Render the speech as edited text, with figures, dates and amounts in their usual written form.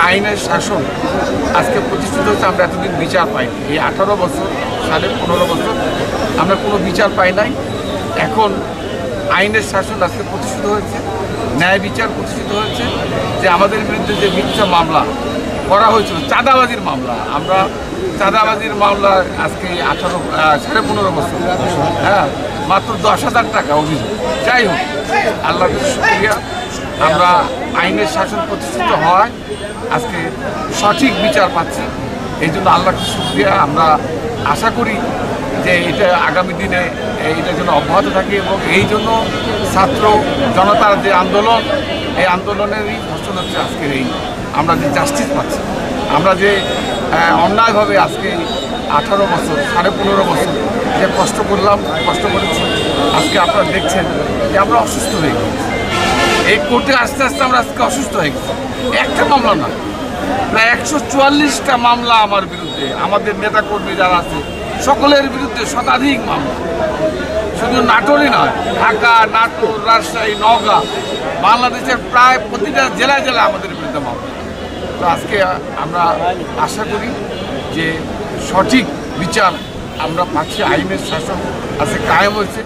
আইনের শাসন আজকে প্রতিষ্ঠিত হচ্ছে। আমরা এতদিন বিচার পাইনি, এই 18 বছর 15.5 বছর আমরা কোনো বিচার পাই নাই। এখন আইনের শাসন আজকে প্রতিষ্ঠিত হয়েছে, ন্যায় বিচার প্রতিষ্ঠিত হয়েছে। যে আমাদের বিরুদ্ধে যে মিথ্যা মামলা করা হয়েছিল, চাঁদাবাজির মামলা, আমরা চাঁদাবাজির মামলা আজকে 15.5 বছর, হ্যাঁ, মাত্র 10,000 টাকা অভিযোগ। যাই হোক, আল্লাহর শুকরিয়া, আমরা আইনের শাসন প্রতিষ্ঠিত হওয়ায় আজকে সঠিক বিচার পাচ্ছি। এই জন্য আল্লাহকে শুকরিয়া। আমরা আশা করি যে এটা আগামী দিনে এটা যেন অব্যাহত থাকে এবং এই জন্য ছাত্র জনতার যে আন্দোলন, এই আন্দোলনেরই ফসল হচ্ছে আজকের এই আমরা যে জাস্টিস পাচ্ছি। আমরা যে অন্যায়ভাবে আজকে 18 বছর 15.5 বছর যে কষ্ট করেছি, আজকে আপনারা দেখছেন যে আমরা অসুস্থ হয়ে গেছি। এই কোর্টে আস্তে আস্তে আমরা আজকে অসুস্থ হয়ে গেছি। একটা মামলা না, প্রায় 144টা মামলা আমার বিরুদ্ধে, আমাদের নেতাকর্মী যারা আছে সকলের বিরুদ্ধে শতাধিক মামলা। শুধু নাটোরই নয়, ঢাকা, নাটোর, রাজশাহী, নওগাঁ, বাংলাদেশের প্রায় প্রতিটা জেলায় জেলায় আমাদের বিরুদ্ধে মামলা। তো আজকে আমরা আশা করি যে সঠিক বিচার আমরা পাচ্ছি, আইনের শাসন আজকে কায়েম হয়েছে।